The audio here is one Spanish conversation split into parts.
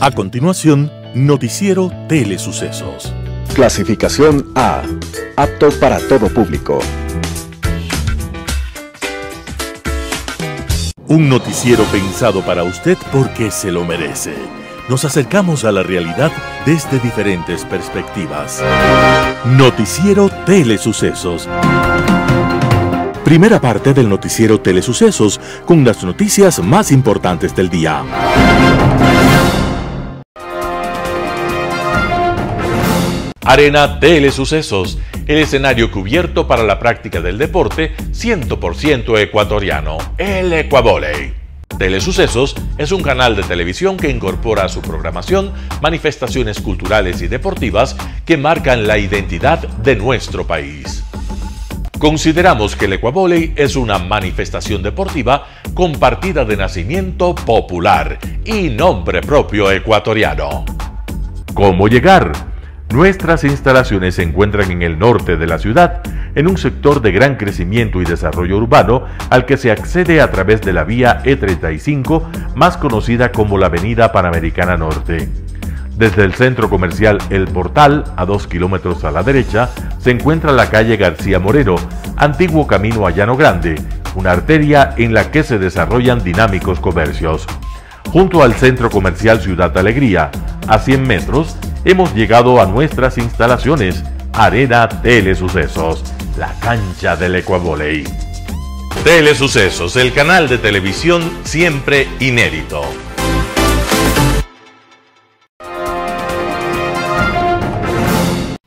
A continuación, Noticiero Telesucesos. Clasificación A. Apto para todo público. Un noticiero pensado para usted porque se lo merece. Nos acercamos a la realidad desde diferentes perspectivas. Noticiero Telesucesos. Primera parte del Noticiero Telesucesos, con las noticias más importantes del día. Arena Telesucesos, el escenario cubierto para la práctica del deporte 100% ecuatoriano, el Ecuavóley. Telesucesos es un canal de televisión que incorpora a su programación manifestaciones culturales y deportivas que marcan la identidad de nuestro país. Consideramos que el Ecuavóley es una manifestación deportiva con partida de nacimiento popular y nombre propio ecuatoriano. ¿Cómo llegar? Nuestras instalaciones se encuentran en el norte de la ciudad, en un sector de gran crecimiento y desarrollo urbano al que se accede a través de la vía E35, más conocida como la Avenida Panamericana Norte. Desde el centro comercial El Portal, a 2 kilómetros a la derecha, se encuentra la calle García Moreno, antiguo camino a Llano Grande, una arteria en la que se desarrollan dinámicos comercios. Junto al centro comercial Ciudad Alegría, a 100 metros, hemos llegado a nuestras instalaciones, Arena Telesucesos, la cancha del Ecuavóley. Telesucesos, el canal de televisión siempre inédito.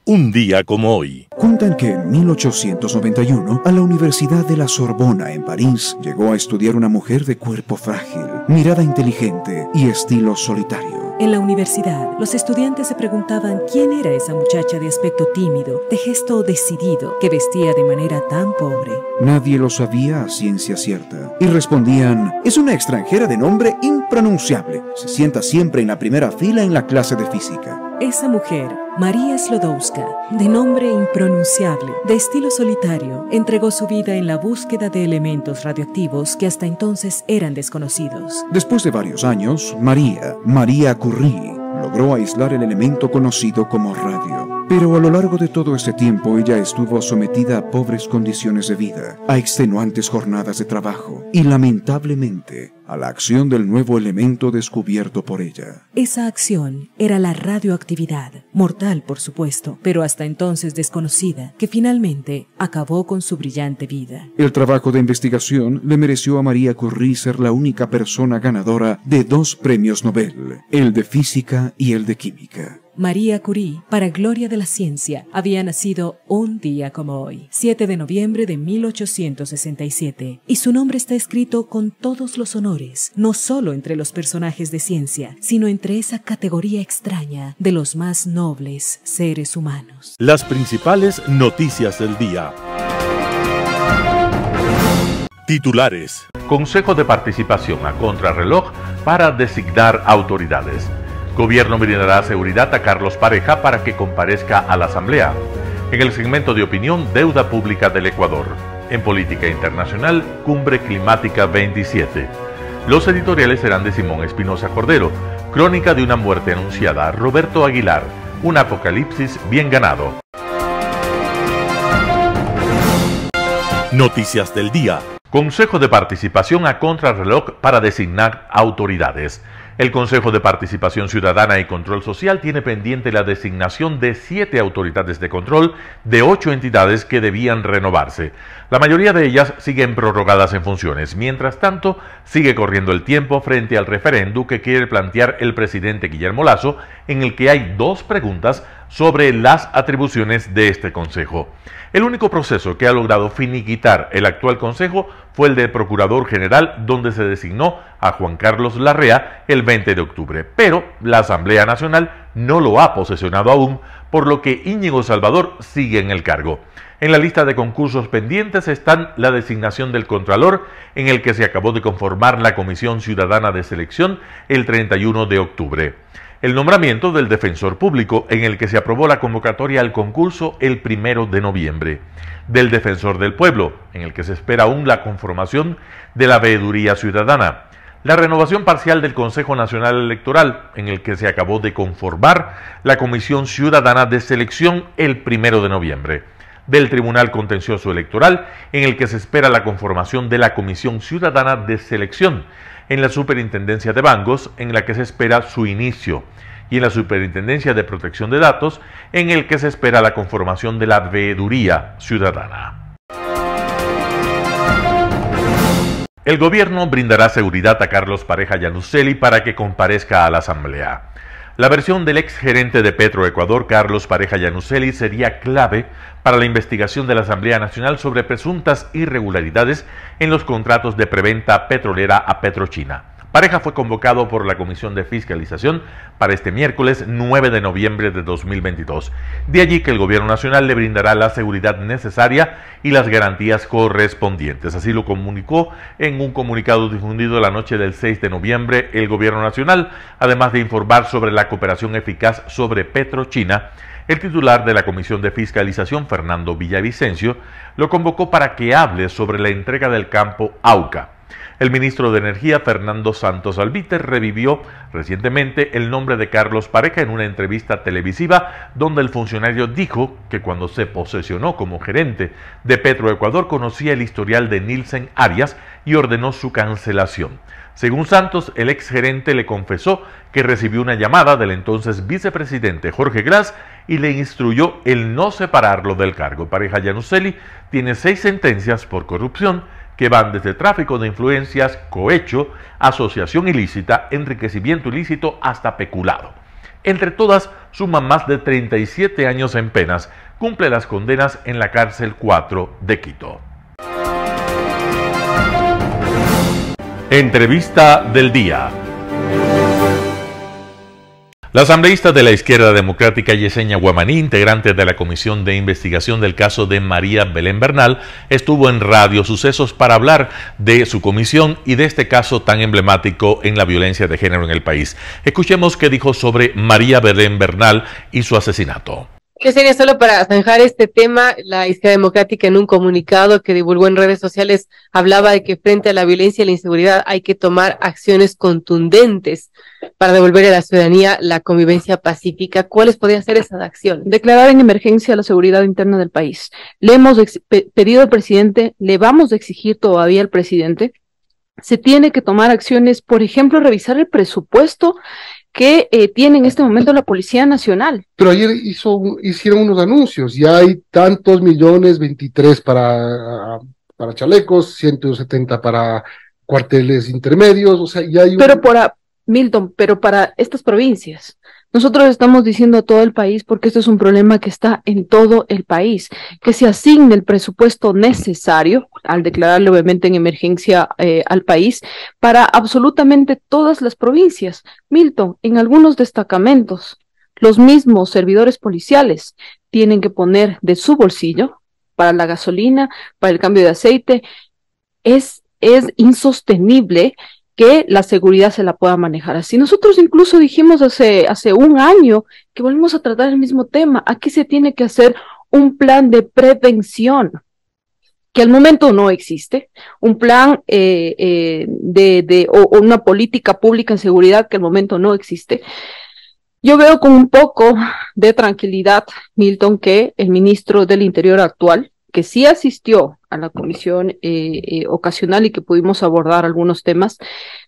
Un día como hoy. Cuentan que en 1891, a la Universidad de la Sorbona en París, llegó a estudiar una mujer de cuerpo frágil, mirada inteligente y estilo solitario. En la universidad, los estudiantes se preguntaban quién era esa muchacha de aspecto tímido, de gesto decidido, que vestía de manera tan pobre. Nadie lo sabía a ciencia cierta. Y respondían, es una extranjera de nombre impronunciable. Se sienta siempre en la primera fila en la clase de física. Esa mujer, María Sklodowska, de nombre impronunciable, de estilo solitario, entregó su vida en la búsqueda de elementos radioactivos que hasta entonces eran desconocidos. Después de varios años, María Curie, logró aislar el elemento conocido como radio. Pero a lo largo de todo ese tiempo ella estuvo sometida a pobres condiciones de vida, a extenuantes jornadas de trabajo y lamentablemente a la acción del nuevo elemento descubierto por ella. Esa acción era la radioactividad, mortal por supuesto, pero hasta entonces desconocida, que finalmente acabó con su brillante vida. El trabajo de investigación le mereció a María Curie ser la única persona ganadora de 2 premios Nobel, el de física y el de química. María Curie, para gloria de la ciencia, había nacido un día como hoy, 7 de noviembre de 1867, y su nombre está escrito con todos los honores, no solo entre los personajes de ciencia, sino entre esa categoría extraña de los más nobles seres humanos. Las principales noticias del día. Titulares. Consejo de participación a contrarreloj para designar autoridades. Gobierno brindará seguridad a Carlos Pareja para que comparezca a la Asamblea. En el segmento de opinión, deuda pública del Ecuador. En política internacional, Cumbre Climática 27. Los editoriales serán de Simón Espinosa Cordero. Crónica de una muerte anunciada, Roberto Aguilar. Un apocalipsis bien ganado. Noticias del día. Consejo de participación a contrarreloj para designar autoridades. El Consejo de Participación Ciudadana y Control Social tiene pendiente la designación de 7 autoridades de control de 8 entidades que debían renovarse. La mayoría de ellas siguen prorrogadas en funciones. Mientras tanto, sigue corriendo el tiempo frente al referéndum que quiere plantear el presidente Guillermo Lasso, en el que hay 2 preguntas sobre las atribuciones de este Consejo. El único proceso que ha logrado finiquitar el actual Consejo fue el del Procurador General, donde se designó a Juan Carlos Larrea el 20 de octubre, pero la Asamblea Nacional no lo ha posesionado aún, por lo que Íñigo Salvador sigue en el cargo. En la lista de concursos pendientes están la designación del Contralor, en el que se acabó de conformar la Comisión Ciudadana de Selección el 31 de octubre. El nombramiento del Defensor Público, en el que se aprobó la convocatoria al concurso el 1 de noviembre. Del Defensor del Pueblo, en el que se espera aún la conformación de la Veeduría Ciudadana. la renovación parcial del Consejo Nacional Electoral, en el que se acabó de conformar la Comisión Ciudadana de Selección el 1 de noviembre, del Tribunal Contencioso Electoral, en el que se espera la conformación de la Comisión Ciudadana de Selección, en la Superintendencia de Bancos, en la que se espera su inicio, y en la Superintendencia de Protección de Datos, en el que se espera la conformación de la Veeduría Ciudadana. El gobierno brindará seguridad a Carlos Pareja Yanuseli para que comparezca a la Asamblea. La versión del exgerente de Petroecuador, Carlos Pareja Yanuseli, sería clave para la investigación de la Asamblea Nacional sobre presuntas irregularidades en los contratos de preventa petrolera a Petrochina. Pareja fue convocado por la Comisión de Fiscalización para este miércoles 9 de noviembre de 2022. De allí que el Gobierno Nacional le brindará la seguridad necesaria y las garantías correspondientes. Así lo comunicó en un comunicado difundido la noche del 6 de noviembre el Gobierno Nacional, además de informar sobre la cooperación eficaz sobre Petrochina. El titular de la Comisión de Fiscalización, Fernando Villavicencio, lo convocó para que hable sobre la entrega del campo Auca. El ministro de Energía, Fernando Santos Albiter, revivió recientemente el nombre de Carlos Pareja en una entrevista televisiva donde el funcionario dijo que cuando se posesionó como gerente de Petroecuador conocía el historial de Nielsen Arias y ordenó su cancelación. Según Santos, el exgerente le confesó que recibió una llamada del entonces vicepresidente Jorge Gras y le instruyó el no separarlo del cargo. Pareja Yanuseli tiene 6 sentencias por corrupción que van desde tráfico de influencias, cohecho, asociación ilícita, enriquecimiento ilícito hasta peculado. Entre todas, suman más de 37 años en penas. Cumple las condenas en la cárcel 4 de Quito. Entrevista del día. La asambleísta de la Izquierda Democrática Yesenia Guamaní, integrante de la Comisión de Investigación del caso de María Belén Bernal, estuvo en Radio Sucesos para hablar de su comisión y de este caso tan emblemático en la violencia de género en el país. Escuchemos qué dijo sobre María Belén Bernal y su asesinato. Yesenia, solo para zanjar este tema, la Izquierda Democrática en un comunicado que divulgó en redes sociales hablaba de que frente a la violencia y la inseguridad hay que tomar acciones contundentes para devolver a la ciudadanía la convivencia pacífica. ¿Cuáles podrían ser esas acciones? Declarar en emergencia la seguridad interna del país. Le hemos pedido al presidente, le vamos a exigir todavía al presidente, se tiene que tomar acciones, por ejemplo, revisar el presupuesto que tiene en este momento la Policía Nacional. Pero ayer hicieron unos anuncios, ya hay tantos millones, 23 para chalecos, 170 para cuarteles intermedios, o sea, ya hay Milton, pero para estas provincias. Nosotros estamos diciendo a todo el país, porque esto es un problema que está en todo el país, que se asigne el presupuesto necesario, al declararle obviamente en emergencia al país, para absolutamente todas las provincias. Milton, en algunos destacamentos, los mismos servidores policiales tienen que poner de su bolsillo para la gasolina, para el cambio de aceite. Es insostenible que la seguridad se la pueda manejar así. Nosotros incluso dijimos hace un año que volvemos a tratar el mismo tema. Aquí se tiene que hacer un plan de prevención, que al momento no existe, un plan o una política pública en seguridad que al momento no existe. Yo veo con un poco de tranquilidad, Milton, que el ministro del Interior actual, que sí asistió a la comisión ocasional y que pudimos abordar algunos temas,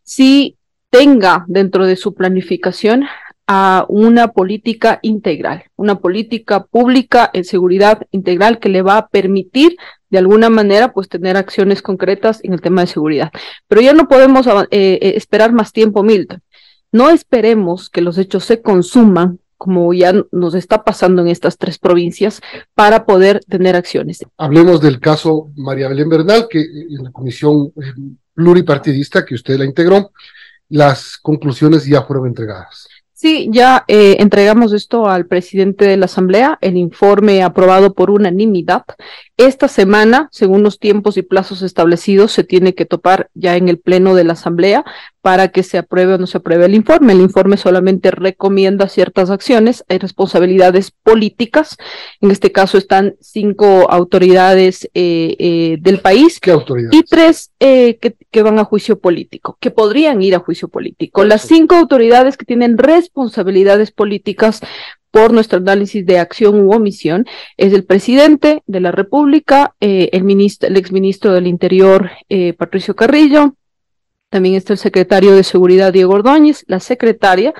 sí tenga dentro de su planificación a una política integral, una política pública en seguridad integral que le va a permitir de alguna manera pues tener acciones concretas en el tema de seguridad. Pero ya no podemos esperar más tiempo, Milton. No esperemos que los hechos se consuman como ya nos está pasando en estas 3 provincias, para poder tener acciones. Hablemos del caso María Belén Bernal, que en la comisión pluripartidista que usted la integró, las conclusiones ya fueron entregadas. Sí, ya entregamos esto al presidente de la Asamblea, el informe aprobado por unanimidad Esta semana, según los tiempos y plazos establecidos, se tiene que topar ya en el pleno de la Asamblea para que se apruebe o no se apruebe el informe. El informe solamente recomienda ciertas acciones, hay responsabilidades políticas. En este caso están 5 autoridades del país. ¿Qué autoridades? Y 3 que van a juicio político, que podrían ir a juicio político. Las 5 autoridades que tienen responsabilidades políticas por nuestro análisis de acción u omisión, es el presidente de la República, el exministro del Interior, Patricio Carrillo, también está el secretario de Seguridad, Diego Ordóñez, la secretaria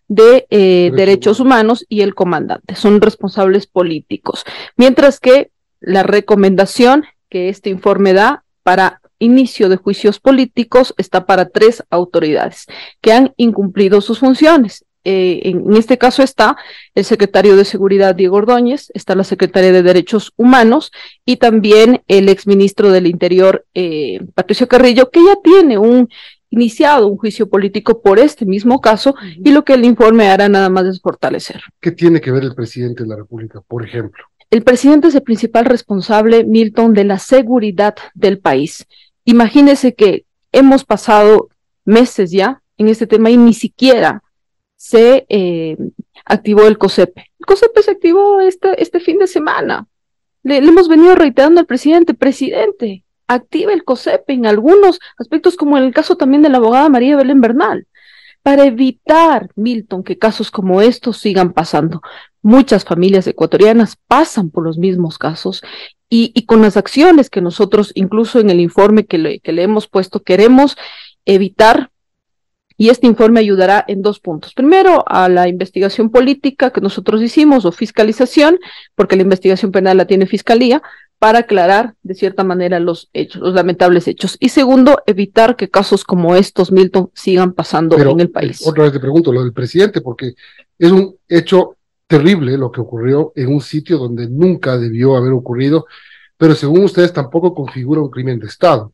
de Derechos Humanos y el comandante. Son responsables políticos. Mientras que la recomendación que este informe da para inicio de juicios políticos está para 3 autoridades que han incumplido sus funciones. En este caso está el secretario de Seguridad, Diego Ordóñez, está la secretaria de Derechos Humanos y también el exministro del Interior, Patricio Carrillo, que ya tiene iniciado un juicio político por este mismo caso, y lo que el informe hará nada más es fortalecer. ¿Qué tiene que ver el presidente de la República, por ejemplo? El presidente es el principal responsable, Milton, de la seguridad del país. Imagínese que hemos pasado meses ya en este tema y ni siquiera se activó el COSEPE. El COSEPE se activó este fin de semana. Le hemos venido reiterando al presidente, active el COSEPE en algunos aspectos, como en el caso también de la abogada María Belén Bernal, para evitar, Milton, que casos como estos sigan pasando. Muchas familias ecuatorianas pasan por los mismos casos y con las acciones que nosotros, incluso en el informe que le hemos puesto, queremos evitar. Y este informe ayudará en 2 puntos. Primero, a la investigación política que nosotros hicimos, o fiscalización, porque la investigación penal la tiene Fiscalía, para aclarar de cierta manera los hechos, los lamentables hechos. Y segundo, evitar que casos como estos, Milton, sigan pasando en el país. Otra vez te pregunto lo del presidente, porque es un hecho terrible lo que ocurrió en un sitio donde nunca debió haber ocurrido, pero según ustedes tampoco configura un crimen de Estado.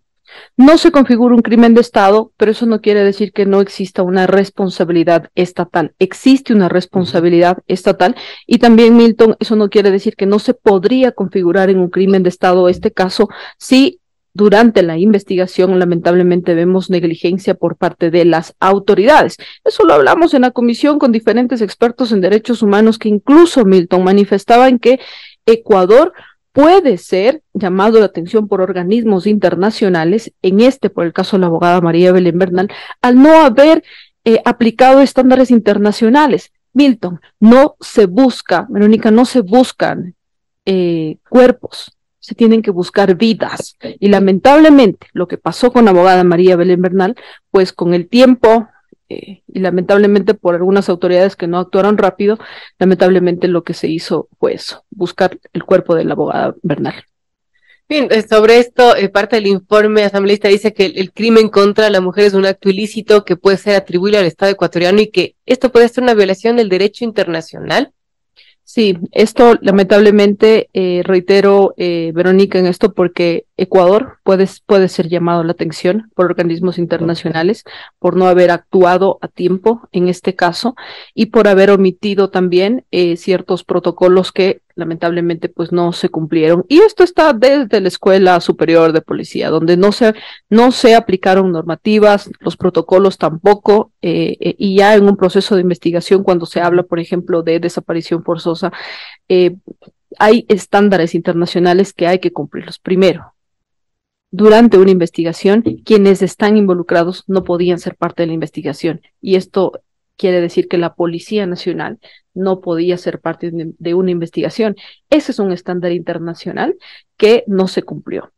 No se configura un crimen de Estado, pero eso no quiere decir que no exista una responsabilidad estatal. Existe una responsabilidad estatal y también, Milton, eso no quiere decir que no se podría configurar en un crimen de Estado este caso si durante la investigación lamentablemente vemos negligencia por parte de las autoridades. Eso lo hablamos en la comisión con diferentes expertos en derechos humanos que incluso, Milton, manifestaban que Ecuador puede ser llamado la atención por organismos internacionales, por el caso de la abogada María Belén Bernal, al no haber aplicado estándares internacionales. Milton, no se busca, Verónica, no se buscan cuerpos, se tienen que buscar vidas. Y lamentablemente lo que pasó con la abogada María Belén Bernal, pues con el tiempo y lamentablemente por algunas autoridades que no actuaron rápido, lamentablemente lo que se hizo fue eso, buscar el cuerpo de la abogada Bernal. Bien, sobre esto, parte del informe asambleísta dice que el crimen contra la mujer es un acto ilícito que puede ser atribuible al Estado ecuatoriano y que esto puede ser una violación del derecho internacional. Sí, esto lamentablemente, reitero, Verónica, en esto porque Ecuador puede ser llamado la atención por organismos internacionales por no haber actuado a tiempo en este caso y por haber omitido también ciertos protocolos que lamentablemente pues no se cumplieron. Y esto está desde la Escuela Superior de Policía, donde no se aplicaron normativas, los protocolos tampoco, y ya en un proceso de investigación cuando se habla, por ejemplo, de desaparición forzosa, hay estándares internacionales que hay que cumplirlos. Primero, durante una investigación, quienes están involucrados no podían ser parte de la investigación, y esto quiere decir que la Policía Nacional no podía ser parte de una investigación. Ese es un estándar internacional que no se cumplió.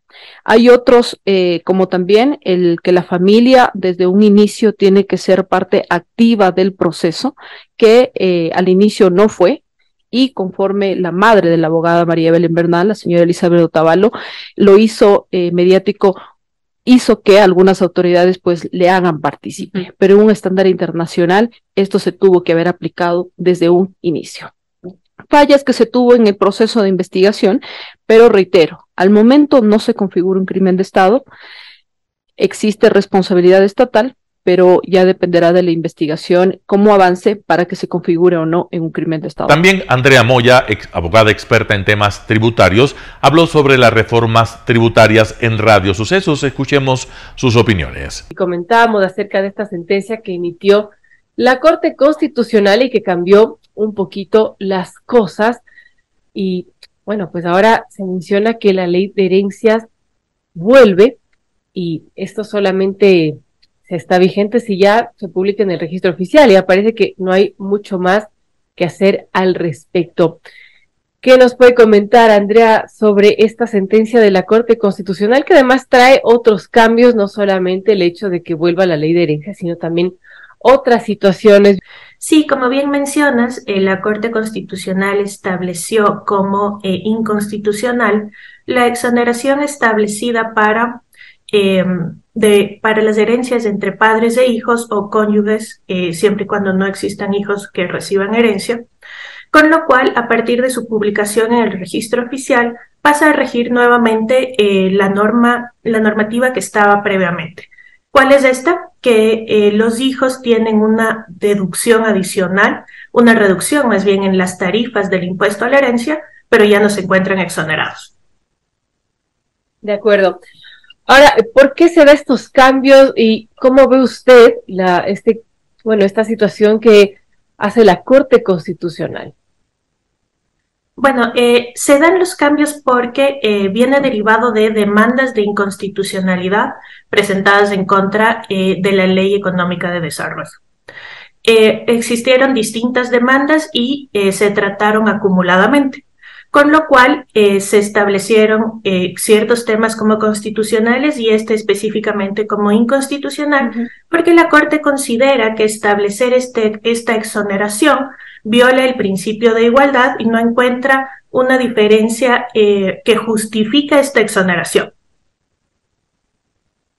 Hay otros, como también el que la familia desde un inicio tiene que ser parte activa del proceso, que al inicio no fue, y conforme la madre de la abogada María Belén Bernal, la señora Elizabeth Otavalo, lo hizo mediático, hizo que algunas autoridades pues le hagan partícipe, pero en un estándar internacional esto se tuvo que haber aplicado desde un inicio. Fallas que se tuvo en el proceso de investigación, pero reitero, al momento no se configura un crimen de Estado, existe responsabilidad estatal, pero ya dependerá de la investigación cómo avance para que se configure o no en un crimen de Estado. También Andrea Moya, abogada experta en temas tributarios, habló sobre las reformas tributarias en Radio Sucesos. Escuchemos sus opiniones. Comentábamos acerca de esta sentencia que emitió la Corte Constitucional y que cambió un poquito las cosas. Y bueno, pues ahora se menciona que la ley de herencias vuelve y esto solamente se está vigente si ya se publica en el registro oficial. Ya parece que no hay mucho más que hacer al respecto. ¿Qué nos puede comentar, Andrea, sobre esta sentencia de la Corte Constitucional, que además trae otros cambios, no solamente el hecho de que vuelva la ley de herencia, sino también otras situaciones? Sí, como bien mencionas, la Corte Constitucional estableció como inconstitucional la exoneración establecida para las herencias entre padres e hijos o cónyuges, siempre y cuando no existan hijos que reciban herencia, con lo cual, a partir de su publicación en el registro oficial, pasa a regir nuevamente la normativa que estaba previamente. ¿Cuál es esta? Que los hijos tienen una deducción adicional, una reducción más bien en las tarifas del impuesto a la herencia, pero ya no se encuentran exonerados. De acuerdo. Ahora, ¿por qué se da estos cambios y cómo ve usted esta situación que hace la Corte Constitucional? Bueno, se dan los cambios porque viene derivado de demandas de inconstitucionalidad presentadas en contra de la Ley Económica de Desarrollo. Existieron distintas demandas y se trataron acumuladamente, con lo cual se establecieron ciertos temas como constitucionales y este específicamente como inconstitucional, porque la Corte considera que establecer esta exoneración viola el principio de igualdad y no encuentra una diferencia que justifica esta exoneración.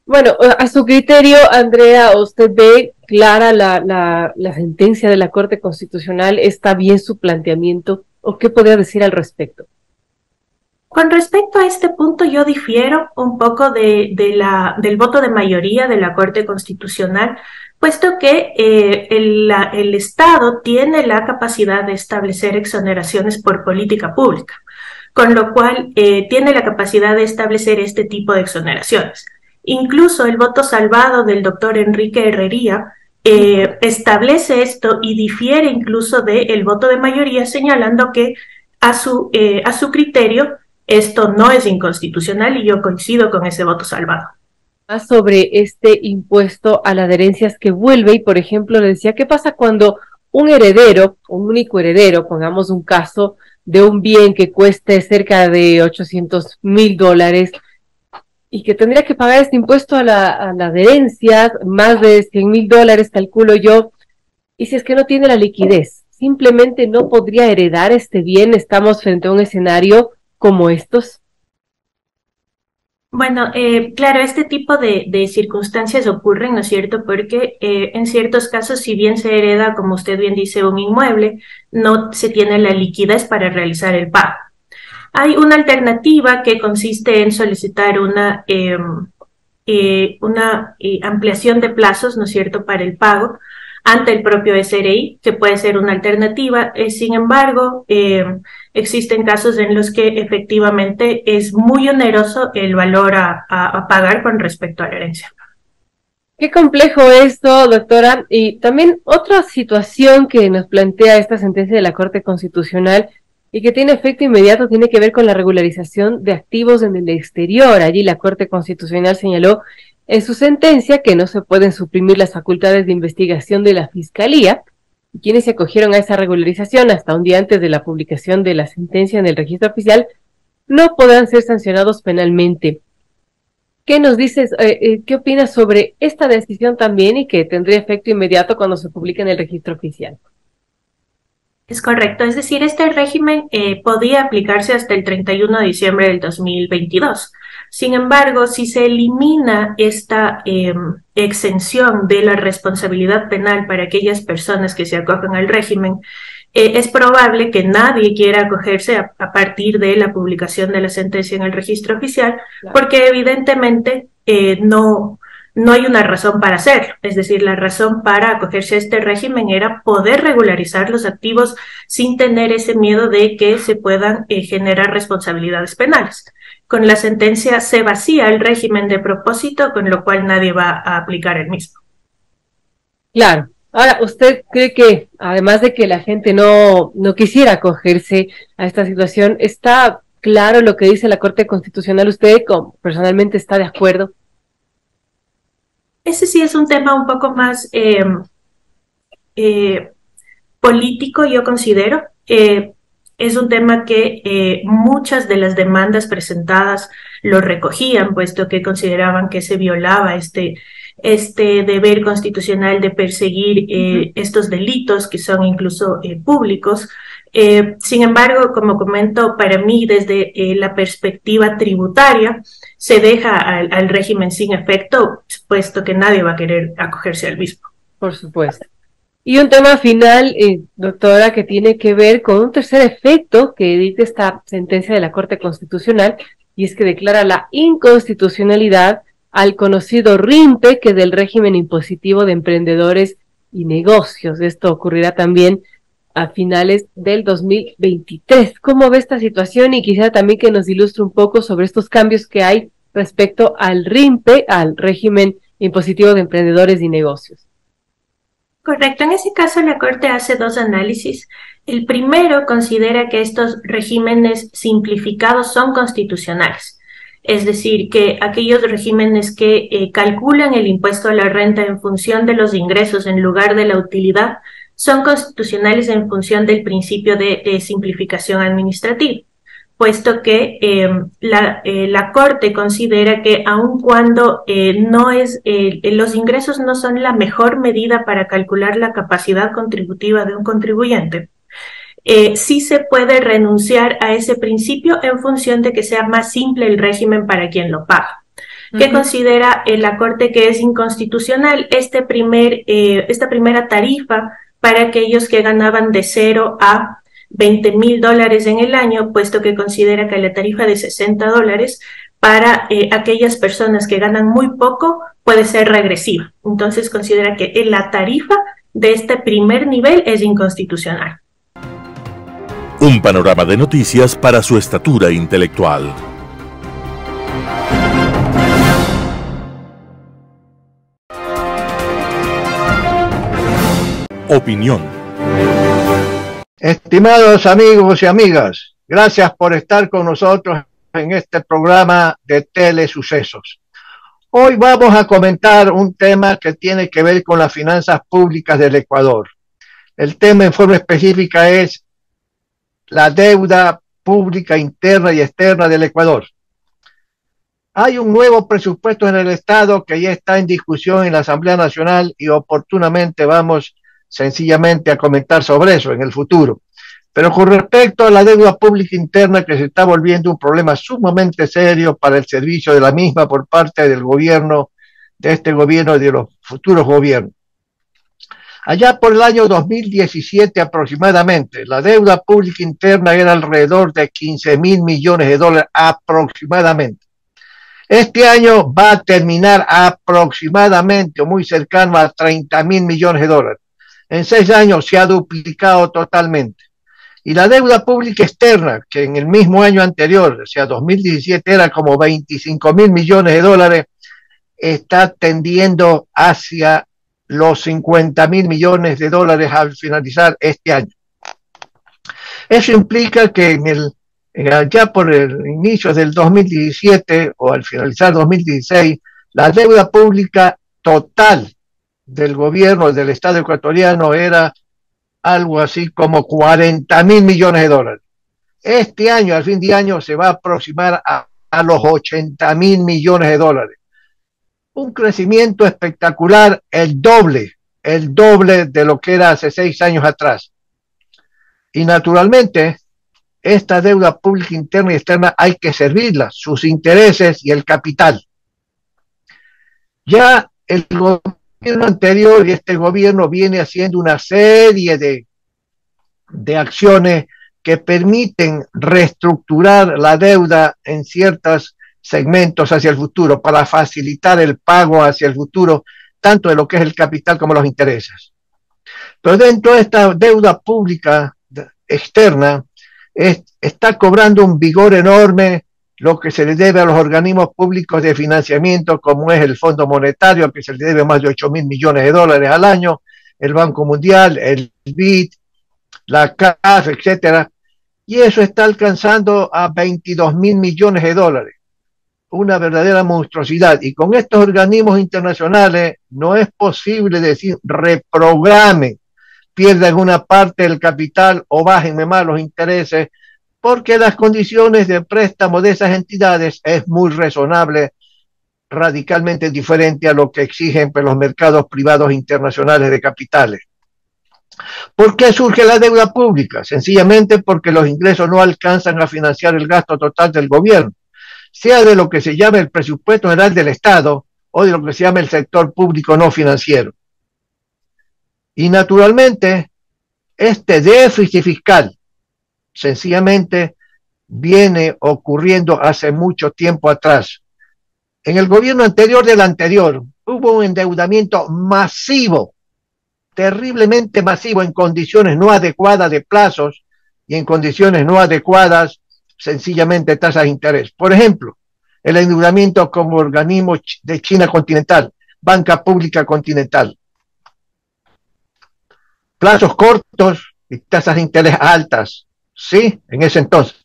Bueno, a su criterio, Andrea, ¿usted ve clara la sentencia de la Corte Constitucional? ¿Está bien su planteamiento? ¿O qué podría decir al respecto? Con respecto a este punto, yo difiero un poco del voto de mayoría de la Corte Constitucional, puesto que el Estado tiene la capacidad de establecer exoneraciones por política pública, con lo cual tiene la capacidad de establecer este tipo de exoneraciones. Incluso el voto salvado del doctor Enrique Herrería establece esto y difiere incluso del voto de mayoría, señalando que a su criterio esto no es inconstitucional, y yo coincido con ese voto salvado. Más sobre este impuesto a las herencias que vuelve, y por ejemplo le decía, ¿qué pasa cuando un heredero, un único heredero, pongamos un caso de un bien que cueste cerca de $800,000 y que tendría que pagar este impuesto a las herencias, más de $100,000, calculo yo, y si es que no tiene la liquidez, simplemente no podría heredar este bien? ¿Estamos frente a un escenario como estos? Bueno, claro, este tipo de circunstancias ocurren, ¿no es cierto? Porque en ciertos casos, si bien se hereda, como usted bien dice, un inmueble, no se tiene la liquidez para realizar el pago. Hay una alternativa que consiste en solicitar una ampliación de plazos, ¿no es cierto?, para el pago ante el propio SRI, que puede ser una alternativa. Sin embargo, existen casos en los que efectivamente es muy oneroso el valor a pagar con respecto a la herencia. Qué complejo esto, doctora. Y también otra situación que nos plantea esta sentencia de la Corte Constitucional y que tiene efecto inmediato tiene que ver con la regularización de activos en el exterior. Allí la Corte Constitucional señaló en su sentencia que no se pueden suprimir las facultades de investigación de la Fiscalía, y quienes se acogieron a esa regularización hasta un día antes de la publicación de la sentencia en el registro oficial no podrán ser sancionados penalmente. ¿Qué nos dices, qué opinas sobre esta decisión también y que tendría efecto inmediato cuando se publique en el registro oficial? Es correcto, es decir, este régimen podía aplicarse hasta el 31 de diciembre del 2022. Sin embargo, si se elimina esta exención de la responsabilidad penal para aquellas personas que se acogen al régimen, es probable que nadie quiera acogerse a partir de la publicación de la sentencia en el registro oficial, claro, porque evidentemente no no hay una razón para hacerlo. Es decir, la razón para acogerse a este régimen era poder regularizar los activos sin tener ese miedo de que se puedan generar responsabilidades penales. Con la sentencia se vacía el régimen de propósito, con lo cual nadie va a aplicar el mismo. Claro. Ahora, ¿usted cree que, además de que la gente no quisiera acogerse a esta situación, está claro lo que dice la Corte Constitucional? ¿Usted personalmente está de acuerdo? Ese sí es un tema un poco más político, yo considero. Es un tema que muchas de las demandas presentadas lo recogían, puesto que consideraban que se violaba este deber constitucional de perseguir estos delitos que son incluso públicos. Sin embargo, como comento, para mí desde la perspectiva tributaria se deja al régimen sin efecto, puesto que nadie va a querer acogerse al mismo. Por supuesto. Y un tema final, doctora, que tiene que ver con un tercer efecto que dicta esta sentencia de la Corte Constitucional, y es que declara la inconstitucionalidad al conocido RIMPE, que es del régimen impositivo de emprendedores y negocios. Esto ocurrirá también a finales del 2023. ¿Cómo ve esta situación? Y quisiera también que nos ilustre un poco sobre estos cambios que hay respecto al RIMPE, al régimen impositivo de emprendedores y negocios. Correcto. En ese caso, la Corte hace dos análisis. El primero considera que estos regímenes simplificados son constitucionales. Es decir, que aquellos regímenes que calculan el impuesto a la renta en función de los ingresos en lugar de la utilidad son constitucionales en función del principio de simplificación administrativa, puesto que la Corte considera que aun cuando los ingresos no son la mejor medida para calcular la capacidad contributiva de un contribuyente, sí se puede renunciar a ese principio en función de que sea más simple el régimen para quien lo paga. Que considera la Corte que es inconstitucional esta primera tarifa para aquellos que ganaban de 0 a $20,000 en el año, puesto que considera que la tarifa de $60 para aquellas personas que ganan muy poco puede ser regresiva. Entonces considera que la tarifa de este primer nivel es inconstitucional. Un panorama de noticias para su estatura intelectual. Opinión. Estimados amigos y amigas, gracias por estar con nosotros en este programa de Telesucesos. Hoy vamos a comentar un tema que tiene que ver con las finanzas públicas del Ecuador. El tema en forma específica es la deuda pública interna y externa del Ecuador. Hay un nuevo presupuesto en el Estado que ya está en discusión en la Asamblea Nacional y oportunamente vamos sencillamente a comentar sobre eso en el futuro. Pero con respecto a la deuda pública interna, que se está volviendo un problema sumamente serio para el servicio de la misma por parte del gobierno, de este gobierno y de los futuros gobiernos. Allá por el año 2017 aproximadamente, la deuda pública interna era alrededor de $15,000 millones aproximadamente. Este año va a terminar aproximadamente o muy cercano a $30,000 millones. En 6 años se ha duplicado totalmente. Y la deuda pública externa, que en el mismo año anterior, o sea, 2017, era como $25,000 millones, está tendiendo hacia los $50,000 millones al finalizar este año. Eso implica que ya por el inicio del 2017 o al finalizar 2016, la deuda pública total del gobierno del Estado ecuatoriano era algo así como $40,000 millones. Este año, al fin de año, se va a aproximar a los $80,000 millones. Un crecimiento espectacular, el doble de lo que era hace 6 años atrás. Y naturalmente, esta deuda pública interna y externa hay que servirla, sus intereses y el capital. Ya el gobierno anterior y este gobierno viene haciendo una serie de acciones que permiten reestructurar la deuda en ciertos segmentos hacia el futuro, para facilitar el pago hacia el futuro, tanto de lo que es el capital como los intereses. Pero dentro de esta deuda pública externa, está cobrando un vigor enorme lo que se le debe a los organismos públicos de financiamiento, como es el Fondo Monetario, que se le debe más de 8.000 millones de dólares al año, el Banco Mundial, el BID, la CAF, etcétera, y eso está alcanzando a 22.000 millones de dólares, una verdadera monstruosidad. Y con estos organismos internacionales no es posible decir reprograme, pierdan una parte del capital o bájenme más los intereses, porque las condiciones de préstamo de esas entidades es muy razonable, radicalmente diferente a lo que exigen los mercados privados internacionales de capitales. ¿Por qué surge la deuda pública? Sencillamente porque los ingresos no alcanzan a financiar el gasto total del gobierno, sea de lo que se llama el presupuesto general del Estado o de lo que se llama el sector público no financiero. Y naturalmente, este déficit fiscal sencillamente viene ocurriendo hace mucho tiempo atrás. En el gobierno anterior del anterior hubo un endeudamiento masivo, terriblemente masivo, en condiciones no adecuadas de plazos y en condiciones no adecuadas sencillamente tasas de interés. Por ejemplo, el endeudamiento como organismo de China continental, Banca Pública Continental. Plazos cortos y tasas de interés altas, sí, en ese entonces.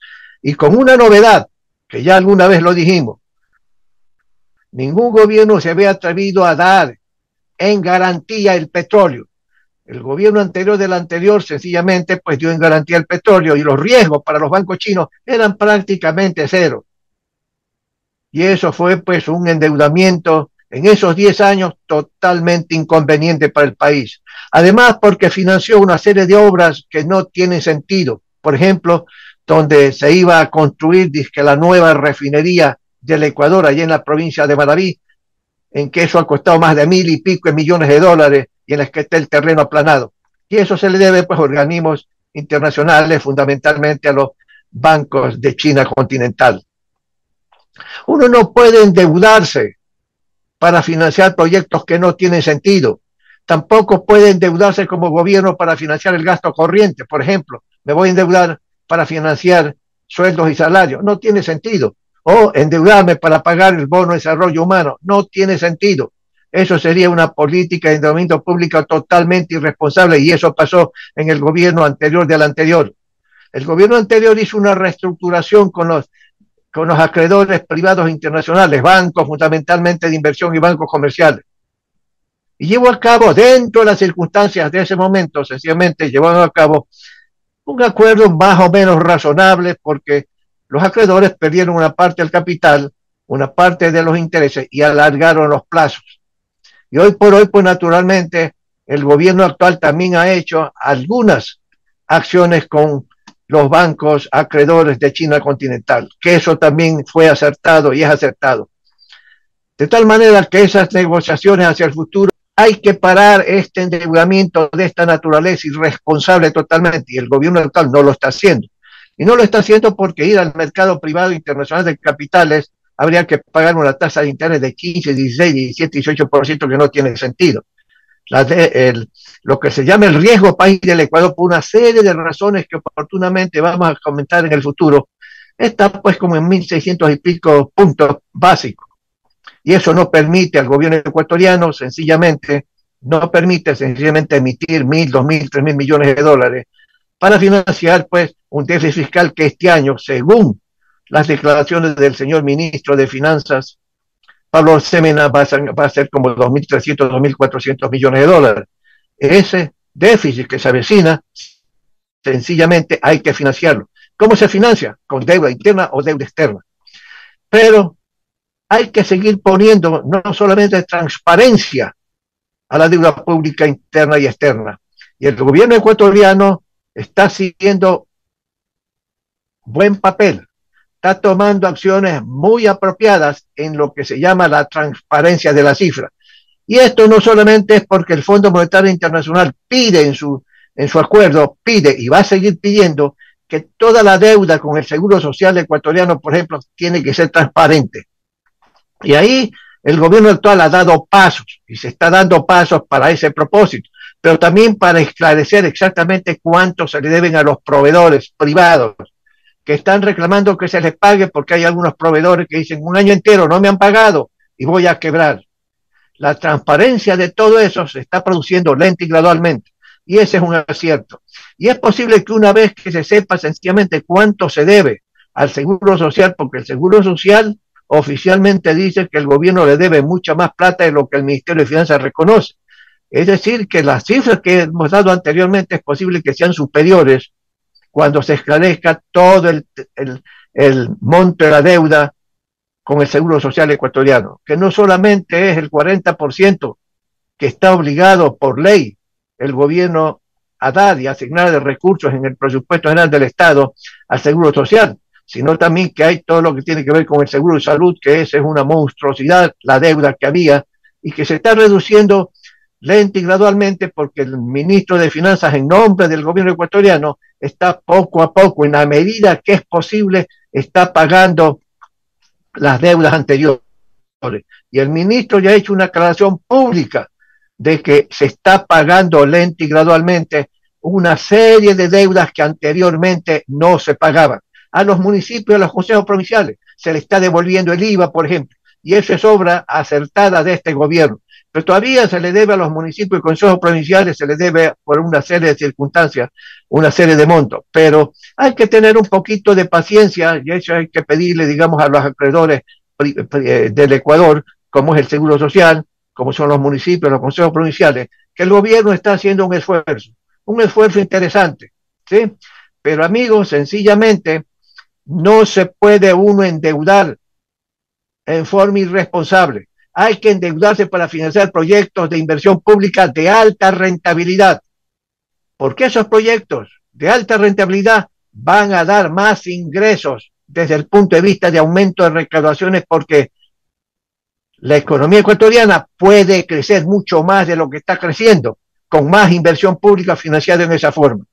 Y con una novedad, que ya alguna vez lo dijimos, ningún gobierno se había atrevido a dar en garantía el petróleo. El gobierno anterior del anterior sencillamente pues dio en garantía el petróleo y los riesgos para los bancos chinos eran prácticamente cero. Y eso fue pues un endeudamiento en esos 10 años totalmente inconveniente para el país. Además, porque financió una serie de obras que no tienen sentido. Por ejemplo, donde se iba a construir la nueva refinería del Ecuador, allá en la provincia de Manabí, en que eso ha costado más de 1.000 y pico millones de dólares y en las que está el terreno aplanado. Y eso se le debe pues a organismos internacionales, fundamentalmente a los bancos de China continental. Uno no puede endeudarse para financiar proyectos que no tienen sentido. Tampoco puede endeudarse como gobierno para financiar el gasto corriente. Por ejemplo, me voy a endeudar para financiar sueldos y salarios. No tiene sentido. O endeudarme para pagar el bono de desarrollo humano. No tiene sentido. Eso sería una política de endeudamiento público totalmente irresponsable y eso pasó en el gobierno anterior del anterior. El gobierno anterior hizo una reestructuración con los acreedores privados internacionales, bancos fundamentalmente de inversión y bancos comerciales. Y llevó a cabo, dentro de las circunstancias de ese momento, sencillamente llevaron a cabo un acuerdo más o menos razonable porque los acreedores perdieron una parte del capital, una parte de los intereses y alargaron los plazos. Y hoy por hoy, pues naturalmente, el gobierno actual también ha hecho algunas acciones con los bancos acreedores de China continental, que eso también fue acertado y es acertado. De tal manera que esas negociaciones hacia el futuro hay que parar este endeudamiento de esta naturaleza irresponsable totalmente y el gobierno actual no lo está haciendo. Y no lo está haciendo porque ir al mercado privado internacional de capitales habría que pagar una tasa de interés de 15, 16, 17, 18% que no tiene sentido. Lo que se llama el riesgo país del Ecuador, por una serie de razones que oportunamente vamos a comentar en el futuro, está pues como en 1.600 y pico puntos básicos. Y eso no permite al gobierno ecuatoriano sencillamente emitir 1.000, 2.000, 3.000 millones de dólares para financiar pues un déficit fiscal que este año, según las declaraciones del señor ministro de Finanzas, Pablo Semena, va a ser como 2.300, 2.400 millones de dólares. Ese déficit que se avecina, sencillamente hay que financiarlo. ¿Cómo se financia? Con deuda interna o deuda externa. Pero hay que seguir poniendo no solamente transparencia a la deuda pública interna y externa. Y el gobierno ecuatoriano está siguiendo buen papel. Está tomando acciones muy apropiadas en lo que se llama la transparencia de la cifra. Y esto no solamente es porque el Fondo Monetario Internacional pide en su acuerdo, pide y va a seguir pidiendo que toda la deuda con el Seguro Social ecuatoriano, por ejemplo, tiene que ser transparente. Y ahí el gobierno actual ha dado pasos, y se está dando pasos para ese propósito, pero también para esclarecer exactamente cuánto se le deben a los proveedores privados, que están reclamando que se les pague, porque hay algunos proveedores que dicen, un año entero no me han pagado y voy a quebrar. La transparencia de todo eso se está produciendo lenta y gradualmente, y ese es un acierto. Y es posible que una vez que se sepa sencillamente cuánto se debe al Seguro Social, porque el Seguro Social oficialmente dice que el gobierno le debe mucha más plata de lo que el Ministerio de Finanzas reconoce. Es decir, que las cifras que hemos dado anteriormente es posible que sean superiores cuando se esclarezca todo el monto de la deuda con el Seguro Social ecuatoriano, que no solamente es el 40% que está obligado por ley el gobierno a dar y asignar de recursos en el presupuesto general del Estado al Seguro Social, sino también que hay todo lo que tiene que ver con el seguro de salud, que esa es una monstruosidad, la deuda que había, y que se está reduciendo lenta y gradualmente porque el ministro de Finanzas, en nombre del gobierno ecuatoriano, está poco a poco, en la medida que es posible, está pagando las deudas anteriores. Y el ministro ya ha hecho una aclaración pública de que se está pagando lenta y gradualmente una serie de deudas que anteriormente no se pagaban. A los municipios, a los consejos provinciales, se le está devolviendo el IVA, por ejemplo, y eso es obra acertada de este gobierno. Pero todavía se le debe a los municipios y consejos provinciales, se le debe por una serie de circunstancias, una serie de montos. Pero hay que tener un poquito de paciencia, y eso hay que pedirle, digamos, a los acreedores del Ecuador, como es el Seguro Social, como son los municipios, los consejos provinciales, que el gobierno está haciendo un esfuerzo interesante, ¿sí? Pero amigos, sencillamente, no se puede uno endeudar en forma irresponsable. Hay que endeudarse para financiar proyectos de inversión pública de alta rentabilidad, porque esos proyectos de alta rentabilidad van a dar más ingresos desde el punto de vista de aumento de recaudaciones, porque la economía ecuatoriana puede crecer mucho más de lo que está creciendo con más inversión pública financiada en esa forma.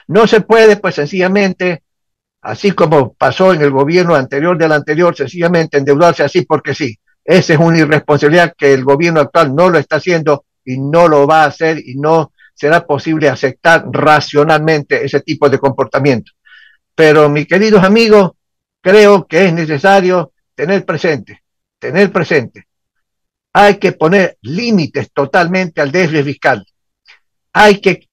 No se puede, pues sencillamente, así como pasó en el gobierno anterior del anterior, sencillamente endeudarse así porque sí. Esa es una irresponsabilidad que el gobierno actual no lo está haciendo y no lo va a hacer, y no será posible aceptar racionalmente ese tipo de comportamiento. Pero, mis queridos amigos, creo que es necesario tener presente, hay que poner límites totalmente al déficit fiscal. Hay que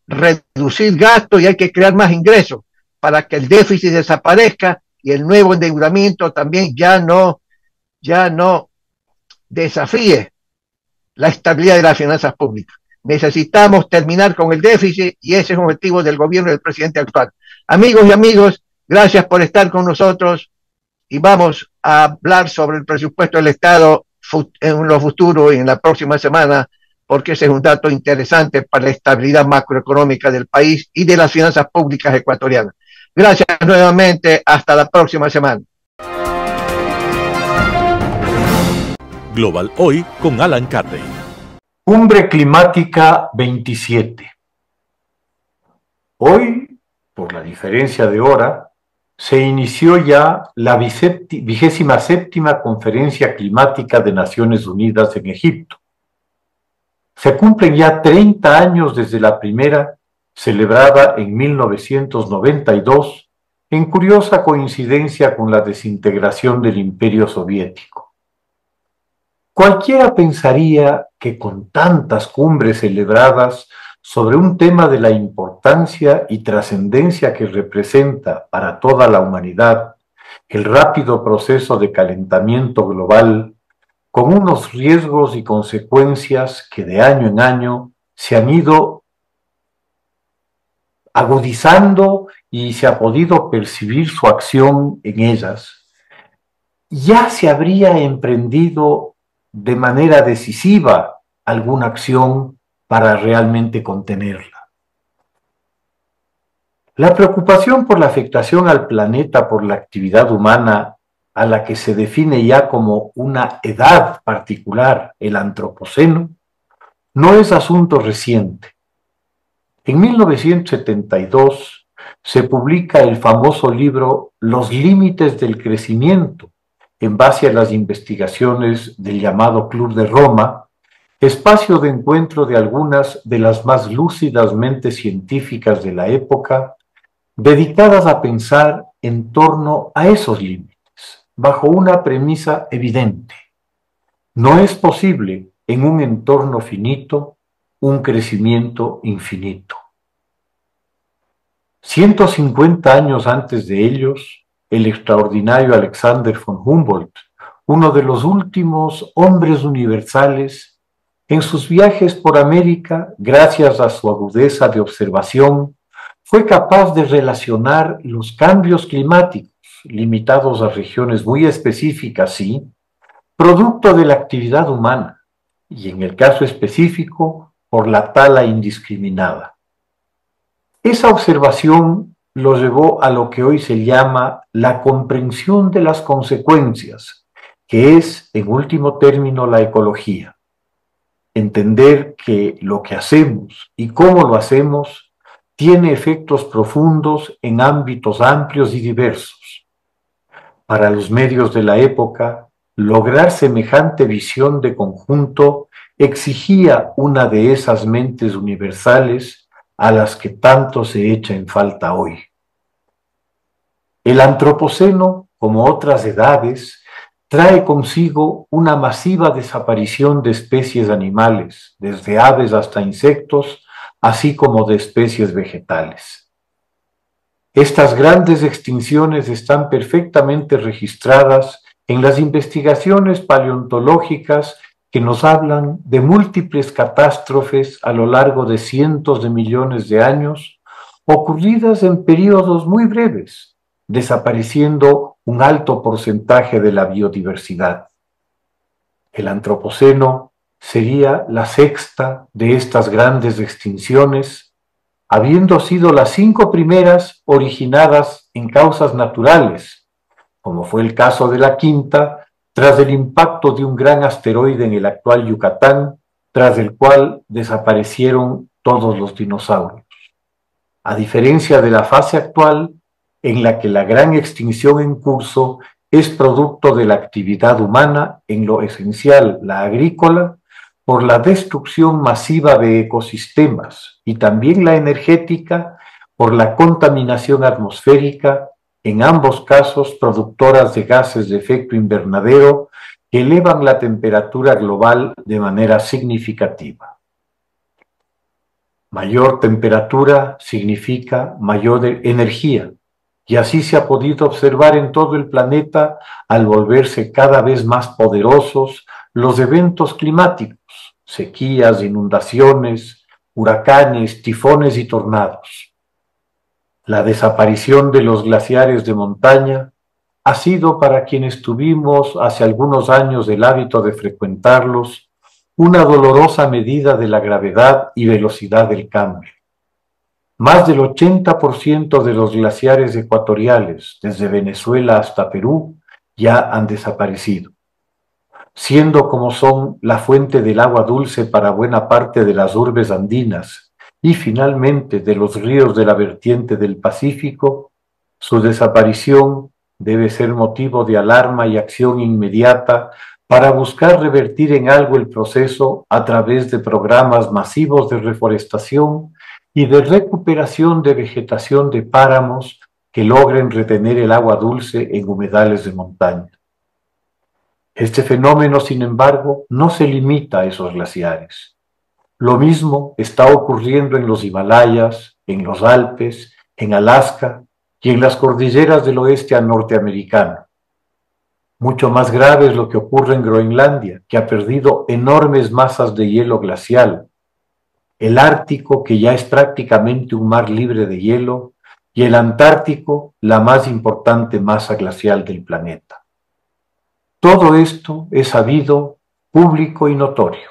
reducir gastos y hay que crear más ingresos para que el déficit desaparezca y el nuevo endeudamiento también ya no desafíe la estabilidad de las finanzas públicas. Necesitamos terminar con el déficit y ese es un objetivo del gobierno del presidente actual. Amigos y amigos, gracias por estar con nosotros y vamos a hablar sobre el presupuesto del Estado en lo futuro y en la próxima semana, porque ese es un dato interesante para la estabilidad macroeconómica del país y de las finanzas públicas ecuatorianas. Gracias nuevamente, hasta la próxima semana. Global Hoy con Alan Carney. Cumbre Climática 27. Hoy, por la diferencia de hora, se inició ya la 27ª Conferencia Climática de Naciones Unidas en Egipto. Se cumplen ya 30 años desde la primera, celebrada en 1992, en curiosa coincidencia con la desintegración del Imperio Soviético. Cualquiera pensaría que con tantas cumbres celebradas sobre un tema de la importancia y trascendencia que representa para toda la humanidad el rápido proceso de calentamiento global, con unos riesgos y consecuencias que de año en año se han ido agudizando y se ha podido percibir su acción en ellas, ya se habría emprendido de manera decisiva alguna acción para realmente contenerla. La preocupación por la afectación al planeta por la actividad humana, a la que se define ya como una edad particular, el antropoceno, no es asunto reciente. En 1972 se publica el famoso libro Los límites del crecimiento, en base a las investigaciones del llamado Club de Roma, espacio de encuentro de algunas de las más lúcidas mentes científicas de la época, dedicadas a pensar en torno a esos límites, bajo una premisa evidente. No es posible, en un entorno finito, un crecimiento infinito. 150 años antes de ellos, el extraordinario Alexander von Humboldt, uno de los últimos hombres universales, en sus viajes por América, gracias a su agudeza de observación, fue capaz de relacionar los cambios climáticos, limitados a regiones muy específicas, sí, producto de la actividad humana, y en el caso específico, por la tala indiscriminada. Esa observación lo llevó a lo que hoy se llama la comprensión de las consecuencias, que es, en último término, la ecología. Entender que lo que hacemos y cómo lo hacemos tiene efectos profundos en ámbitos amplios y diversos. Para los medios de la época, lograr semejante visión de conjunto exigía una de esas mentes universales a las que tanto se echa en falta hoy. El antropoceno, como otras edades, trae consigo una masiva desaparición de especies animales, desde aves hasta insectos, así como de especies vegetales. Estas grandes extinciones están perfectamente registradas en las investigaciones paleontológicas que nos hablan de múltiples catástrofes a lo largo de cientos de millones de años, ocurridas en periodos muy breves, desapareciendo un alto porcentaje de la biodiversidad. El antropoceno sería la sexta de estas grandes extinciones, habiendo sido las 5 primeras originadas en causas naturales, como fue el caso de la quinta, tras el impacto de un gran asteroide en el actual Yucatán, tras el cual desaparecieron todos los dinosaurios. A diferencia de la fase actual, en la que la gran extinción en curso es producto de la actividad humana, en lo esencial la agrícola, por la destrucción masiva de ecosistemas y también la energética por la contaminación atmosférica, en ambos casos productoras de gases de efecto invernadero que elevan la temperatura global de manera significativa. Mayor temperatura significa mayor energía, y así se ha podido observar en todo el planeta al volverse cada vez más poderosos los eventos climáticos, sequías, inundaciones, huracanes, tifones y tornados. La desaparición de los glaciares de montaña ha sido, para quienes tuvimos hace algunos años el hábito de frecuentarlos, una dolorosa medida de la gravedad y velocidad del cambio. Más del 80% de los glaciares ecuatoriales, desde Venezuela hasta Perú, ya han desaparecido, siendo como son la fuente del agua dulce para buena parte de las urbes andinas y finalmente de los ríos de la vertiente del Pacífico. Su desaparición debe ser motivo de alarma y acción inmediata para buscar revertir en algo el proceso a través de programas masivos de reforestación y de recuperación de vegetación de páramos que logren retener el agua dulce en humedales de montaña. Este fenómeno, sin embargo, no se limita a esos glaciares. Lo mismo está ocurriendo en los Himalayas, en los Alpes, en Alaska y en las cordilleras del oeste norteamericano. Mucho más grave es lo que ocurre en Groenlandia, que ha perdido enormes masas de hielo glacial, el Ártico, que ya es prácticamente un mar libre de hielo, y el Antártico, la más importante masa glacial del planeta. Todo esto es sabido, público y notorio.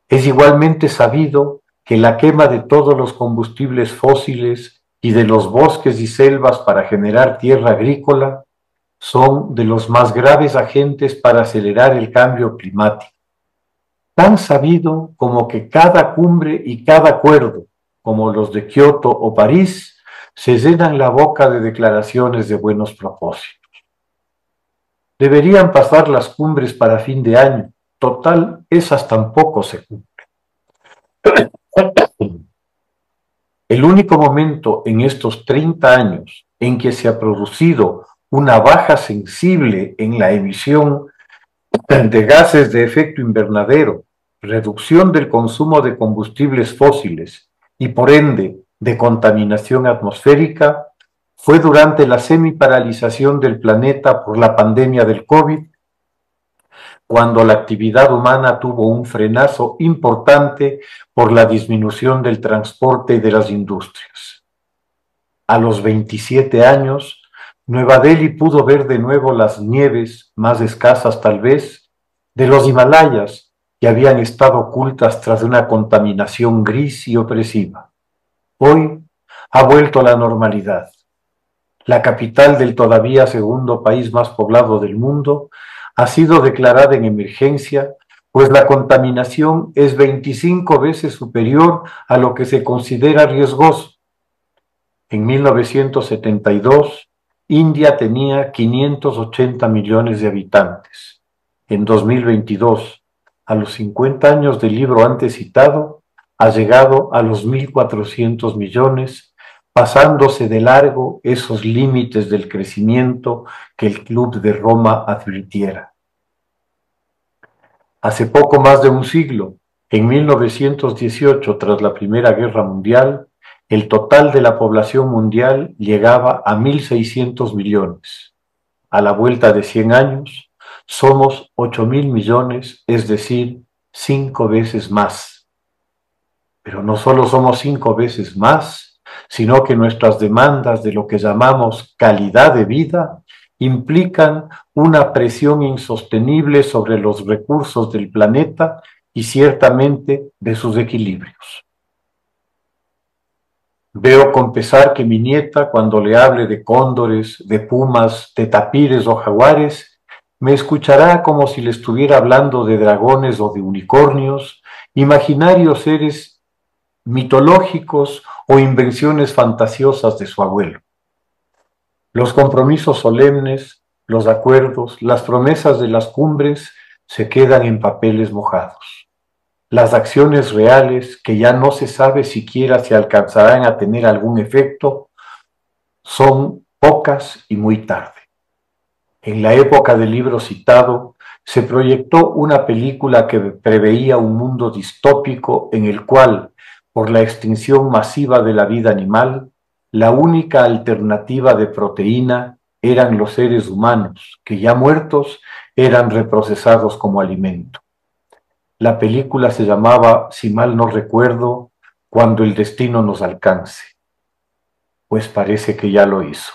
Es igualmente sabido que la quema de todos los combustibles fósiles y de los bosques y selvas para generar tierra agrícola son de los más graves agentes para acelerar el cambio climático. Tan sabido como que cada cumbre y cada acuerdo, como los de Kioto o París, se llenan la boca de declaraciones de buenos propósitos. Deberían pasar las cumbres para fin de año. Total, esas tampoco se cumplen. El único momento en estos 30 años en que se ha producido una baja sensible en la emisión de gases de efecto invernadero, reducción del consumo de combustibles fósiles y por ende de contaminación atmosférica fue durante la semiparalización del planeta por la pandemia del COVID, cuando la actividad humana tuvo un frenazo importante por la disminución del transporte y de las industrias. A los 27 años, Nueva Delhi pudo ver de nuevo las nieves, más escasas tal vez, de los Himalayas, que habían estado ocultas tras una contaminación gris y opresiva. Hoy ha vuelto a la normalidad. La capital del todavía segundo país más poblado del mundo ha sido declarada en emergencia, pues la contaminación es 25 veces superior a lo que se considera riesgoso. En 1972, India tenía 580 millones de habitantes. En 2022, a los 50 años del libro antes citado, ha llegado a los 1.400 millones, pasándose de largo esos límites del crecimiento que el Club de Roma advirtiera. Hace poco más de un siglo, en 1918, tras la Primera Guerra Mundial, el total de la población mundial llegaba a 1.600 millones. A la vuelta de 100 años, somos 8.000 millones, es decir, 5 veces más. Pero no solo somos 5 veces más, sino que nuestras demandas de lo que llamamos calidad de vida implican una presión insostenible sobre los recursos del planeta y ciertamente de sus equilibrios. Veo con pesar que mi nieta, cuando le hable de cóndores, de pumas, de tapires o jaguares, me escuchará como si le estuviera hablando de dragones o de unicornios, imaginarios seres mitológicos o invenciones fantasiosas de su abuelo. Los compromisos solemnes, los acuerdos, las promesas de las cumbres se quedan en papeles mojados. Las acciones reales, que ya no se sabe siquiera si alcanzarán a tener algún efecto, son pocas y muy tarde. En la época del libro citado, se proyectó una película que preveía un mundo distópico en el cual, por la extinción masiva de la vida animal, la única alternativa de proteína eran los seres humanos, que ya muertos eran reprocesados como alimento. La película se llamaba, si mal no recuerdo, Cuando el destino nos alcance. Pues parece que ya lo hizo.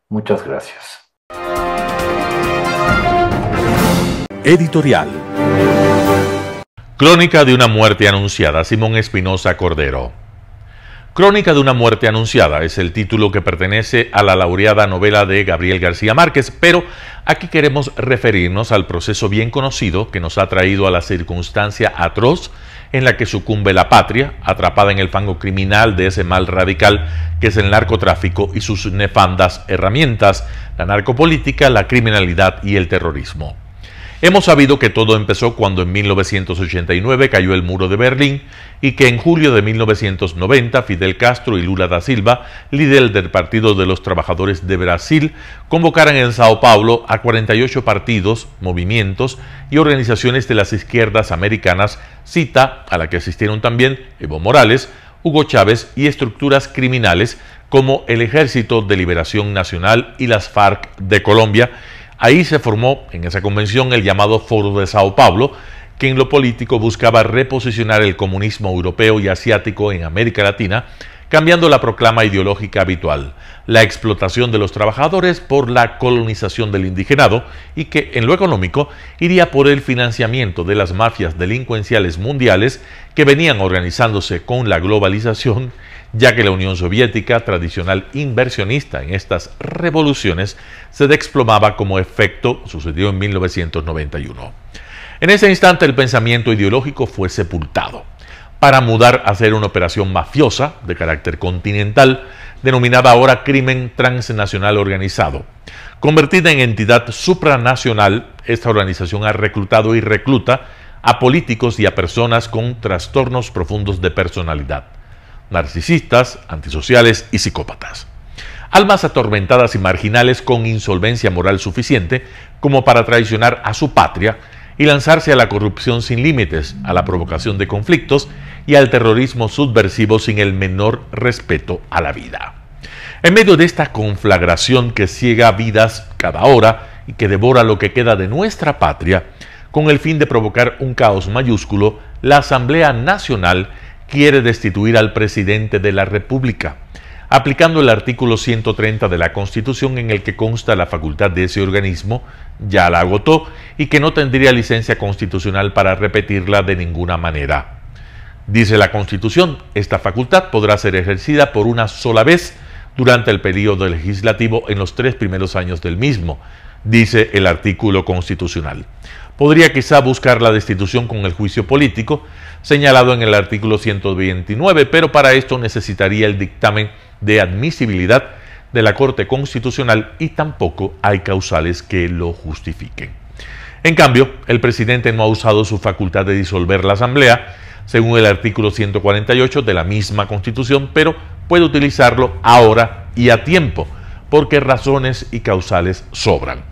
Muchas gracias. Editorial. Crónica de una muerte anunciada, Simón Espinosa Cordero. Crónica de una muerte anunciada es el título que pertenece a la laureada novela de Gabriel García Márquez, pero aquí queremos referirnos al proceso bien conocido que nos ha traído a la circunstancia atroz en la que sucumbe la patria, atrapada en el fango criminal de ese mal radical que es el narcotráfico y sus nefandas herramientas, la narcopolítica, la criminalidad y el terrorismo. Hemos sabido que todo empezó cuando en 1989 cayó el muro de Berlín y que en julio de 1990 Fidel Castro y Lula da Silva, líder del Partido de los Trabajadores de Brasil, convocaran en Sao Paulo a 48 partidos, movimientos y organizaciones de las izquierdas americanas, cita a la que asistieron también Evo Morales, Hugo Chávez y estructuras criminales como el Ejército de Liberación Nacional y las FARC de Colombia. Ahí se formó en esa convención el llamado Foro de Sao Paulo, que en lo político buscaba reposicionar el comunismo europeo y asiático en América Latina, cambiando la proclama ideológica habitual, la explotación de los trabajadores por la colonización del indigenado, y que en lo económico iría por el financiamiento de las mafias delincuenciales mundiales que venían organizándose con la globalización, ya que la Unión Soviética, tradicional inversionista en estas revoluciones, se desplomaba como efecto, sucedió en 1991. En ese instante el pensamiento ideológico fue sepultado. para mudar a hacer una operación mafiosa de carácter continental, denominada ahora Crimen Transnacional Organizado. Convertida en entidad supranacional, esta organización ha reclutado y recluta a políticos y a personas con trastornos profundos de personalidad, narcisistas, antisociales y psicópatas. Almas atormentadas y marginales con insolvencia moral suficiente como para traicionar a su patria y lanzarse a la corrupción sin límites, a la provocación de conflictos y al terrorismo subversivo sin el menor respeto a la vida. En medio de esta conflagración que ciega vidas cada hora y que devora lo que queda de nuestra patria, con el fin de provocar un caos mayúsculo, la Asamblea Nacional quiere destituir al presidente de la República, aplicando el artículo 130 de la Constitución, en el que consta la facultad de ese organismo, ya la agotó y que no tendría licencia constitucional para repetirla de ninguna manera. Dice la Constitución, esta facultad podrá ser ejercida por una sola vez durante el periodo legislativo en los 3 primeros años del mismo, dice el artículo constitucional. Podría quizá buscar la destitución con el juicio político, señalado en el artículo 129, pero para esto necesitaría el dictamen de admisibilidad de la Corte Constitucional y tampoco hay causales que lo justifiquen. En cambio, el presidente no ha usado su facultad de disolver la Asamblea, según el artículo 148 de la misma Constitución, pero puede utilizarlo ahora y a tiempo, porque razones y causales sobran.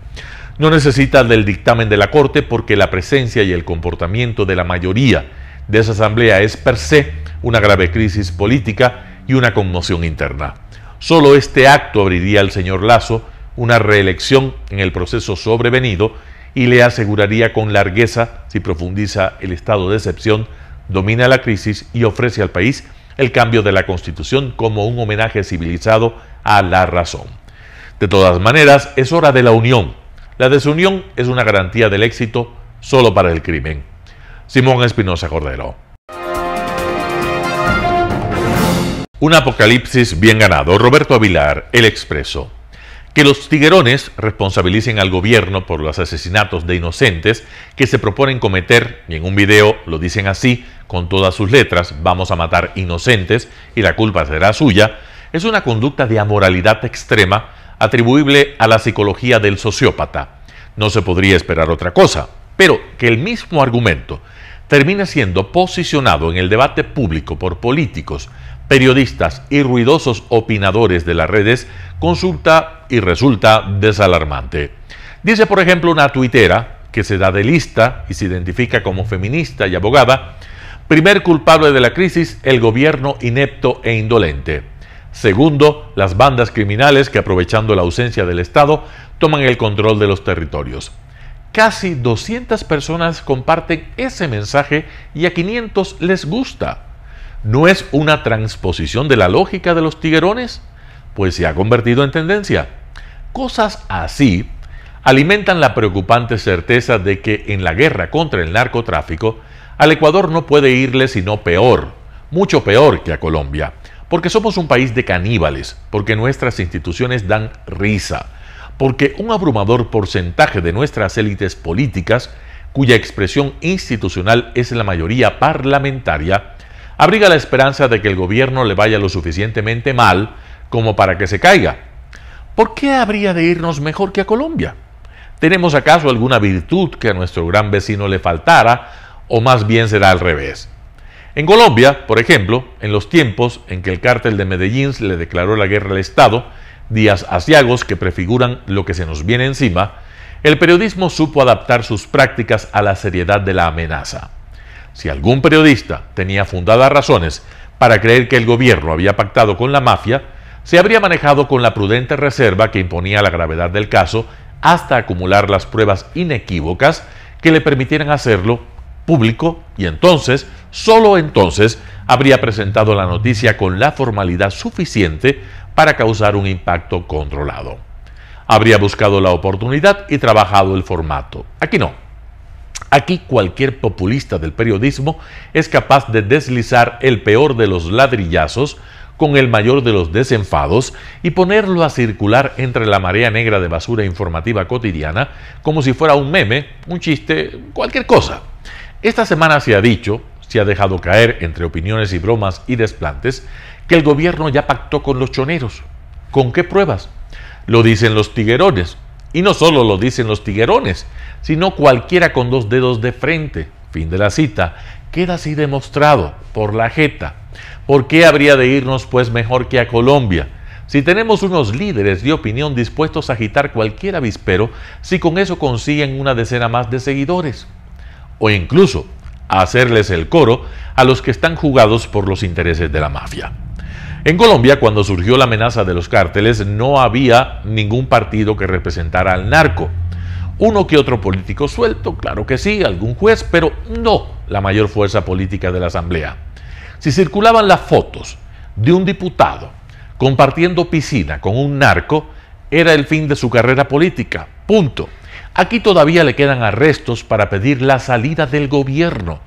No necesita del dictamen de la Corte porque la presencia y el comportamiento de la mayoría de esa Asamblea es per se una grave crisis política y una conmoción interna. Solo este acto abriría al señor Lasso una reelección en el proceso sobrevenido y le aseguraría con largueza, si profundiza el estado de excepción, domina la crisis y ofrece al país el cambio de la Constitución como un homenaje civilizado a la razón. De todas maneras, es hora de la unión. La desunión es una garantía del éxito solo para el crimen. Simón Espinosa Cordero. Un apocalipsis bien ganado. Roberto Avilar, El Expreso. Que los tiguerones responsabilicen al gobierno por los asesinatos de inocentes que se proponen cometer, y en un video lo dicen así, con todas sus letras, vamos a matar inocentes y la culpa será suya, es una conducta de amoralidad extrema atribuible a la psicología del sociópata. No se podría esperar otra cosa, pero que el mismo argumento termine siendo posicionado en el debate público por políticos, periodistas y ruidosos opinadores de las redes consulta y resulta desalarmante. Dice, por ejemplo, una tuitera que se da de lista y se identifica como feminista y abogada: primer culpable de la crisis, el gobierno inepto e indolente. Segundo, las bandas criminales que, aprovechando la ausencia del Estado, toman el control de los territorios. Casi 200 personas comparten ese mensaje y a 500 les gusta. ¿No es una transposición de la lógica de los tiguerones? Pues se ha convertido en tendencia. Cosas así alimentan la preocupante certeza de que en la guerra contra el narcotráfico al Ecuador no puede irle sino peor, mucho peor que a Colombia, porque somos un país de caníbales, porque nuestras instituciones dan risa, porque un abrumador porcentaje de nuestras élites políticas, cuya expresión institucional es la mayoría parlamentaria, abriga la esperanza de que el gobierno le vaya lo suficientemente mal como para que se caiga. ¿Por qué habría de irnos mejor que a Colombia? ¿Tenemos acaso alguna virtud que a nuestro gran vecino le faltara, o más bien será al revés? En Colombia, por ejemplo, en los tiempos en que el cártel de Medellín le declaró la guerra al Estado, días aciagos que prefiguran lo que se nos viene encima, el periodismo supo adaptar sus prácticas a la seriedad de la amenaza. Si algún periodista tenía fundadas razones para creer que el gobierno había pactado con la mafia, se habría manejado con la prudente reserva que imponía la gravedad del caso hasta acumular las pruebas inequívocas que le permitieran hacerlo público, y entonces, solo entonces, habría presentado la noticia con la formalidad suficiente para causar un impacto controlado. Habría buscado la oportunidad y trabajado el formato. Aquí no. Aquí cualquier populista del periodismo es capaz de deslizar el peor de los ladrillazos con el mayor de los desenfados y ponerlo a circular entre la marea negra de basura informativa cotidiana como si fuera un meme, un chiste, cualquier cosa. Esta semana se ha dicho, se ha dejado caer, entre opiniones y bromas y desplantes, que el gobierno ya pactó con los choneros. ¿Con qué pruebas? Lo dicen los tiguerones. Y no solo lo dicen los tiguerones, sino cualquiera con 2 dedos de frente. Fin de la cita. Queda así demostrado por la jeta. ¿Por qué habría de irnos pues mejor que a Colombia? Si tenemos unos líderes de opinión dispuestos a agitar cualquier avispero, si con eso consiguen una decena más de seguidores. O incluso a hacerles el coro a los que están jugados por los intereses de la mafia. En Colombia, cuando surgió la amenaza de los cárteles, no había ningún partido que representara al narco. Uno que otro político suelto, claro que sí, algún juez, pero no la mayor fuerza política de la Asamblea. Si circulaban las fotos de un diputado compartiendo piscina con un narco, era el fin de su carrera política. Punto. Aquí todavía le quedan arrestos para pedir la salida del gobierno.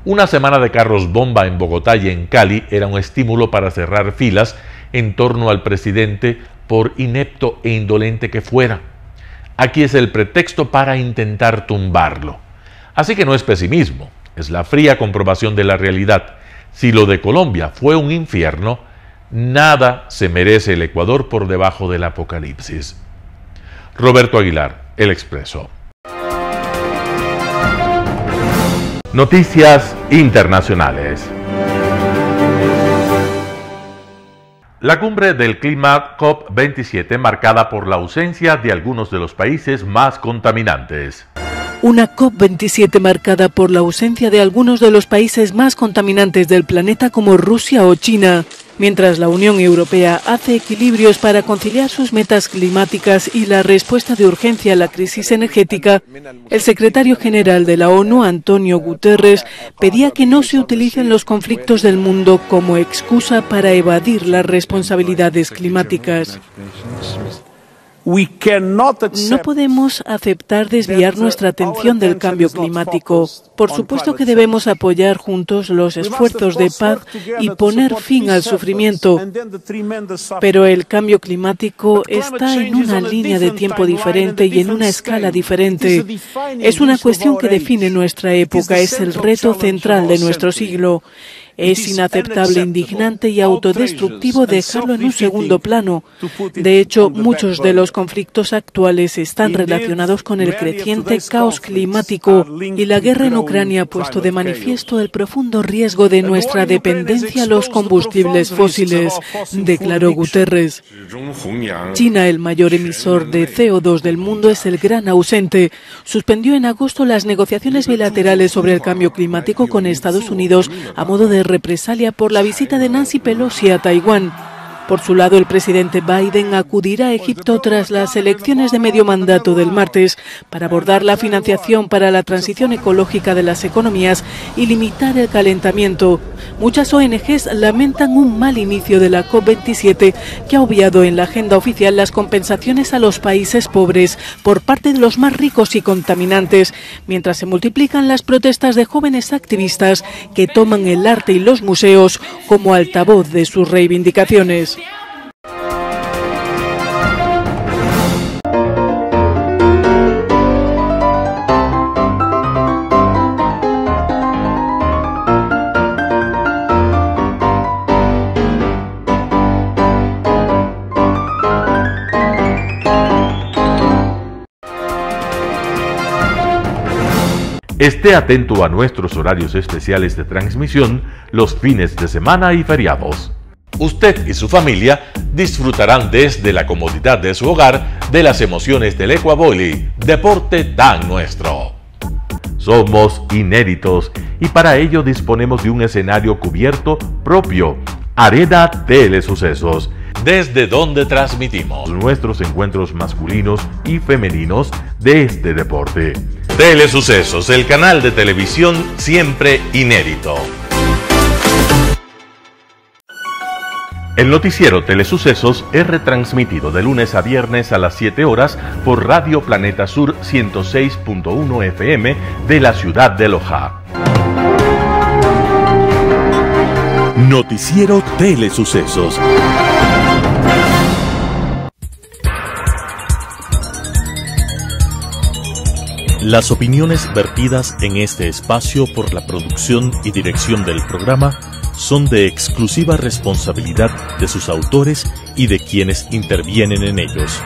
Una semana de carros bomba en Bogotá y en Cali era un estímulo para cerrar filas en torno al presidente, por inepto e indolente que fuera. Aquí es el pretexto para intentar tumbarlo. Así que no es pesimismo, es la fría comprobación de la realidad. Si lo de Colombia fue un infierno, nada se merece el Ecuador por debajo del apocalipsis. Roberto Aguilar, El Expreso. Noticias internacionales. La cumbre del clima COP27 marcada por la ausencia de algunos de los países más contaminantes. Una COP27 marcada por la ausencia de algunos de los países más contaminantes del planeta como Rusia o China. Mientras la Unión Europea hace equilibrios para conciliar sus metas climáticas y la respuesta de urgencia a la crisis energética, el secretario general de la ONU, Antonio Guterres, pedía que no se utilicen los conflictos del mundo como excusa para evadir las responsabilidades climáticas. No podemos aceptar desviar nuestra atención del cambio climático. Por supuesto que debemos apoyar juntos los esfuerzos de paz y poner fin al sufrimiento. Pero el cambio climático está en una línea de tiempo diferente y en una escala diferente. Es una cuestión que define nuestra época, es el reto central de nuestro siglo. Es inaceptable, indignante y autodestructivo dejarlo en un segundo plano. De hecho, muchos de los conflictos actuales están relacionados con el creciente caos climático y la guerra en Ucrania ha puesto de manifiesto el profundo riesgo de nuestra dependencia a los combustibles fósiles, declaró Guterres. China, el mayor emisor de CO2 del mundo, es el gran ausente. Suspendió en agosto las negociaciones bilaterales sobre el cambio climático con Estados Unidos a modo de represalia por la visita de Nancy Pelosi a Taiwán. Por su lado, el presidente Biden acudirá a Egipto tras las elecciones de medio mandato del martes para abordar la financiación para la transición ecológica de las economías y limitar el calentamiento. Muchas ONGs lamentan un mal inicio de la COP27 que ha obviado en la agenda oficial las compensaciones a los países pobres por parte de los más ricos y contaminantes, mientras se multiplican las protestas de jóvenes activistas que toman el arte y los museos como altavoz de sus reivindicaciones. Esté atento a nuestros horarios especiales de transmisión los fines de semana y feriados. Usted y su familia disfrutarán desde la comodidad de su hogar de las emociones del Ecuavoli, deporte tan nuestro. Somos inéditos y para ello disponemos de un escenario cubierto propio, Arena Telesucesos, desde donde transmitimos nuestros encuentros masculinos y femeninos de este deporte. Telesucesos, el canal de televisión siempre inédito. El noticiero Telesucesos es retransmitido de lunes a viernes a las 7 horas por Radio Planeta Sur 106.1 FM de la ciudad de Loja. Noticiero Telesucesos. Las opiniones vertidas en este espacio por la producción y dirección del programa son de exclusiva responsabilidad de sus autores y de quienes intervienen en ellos.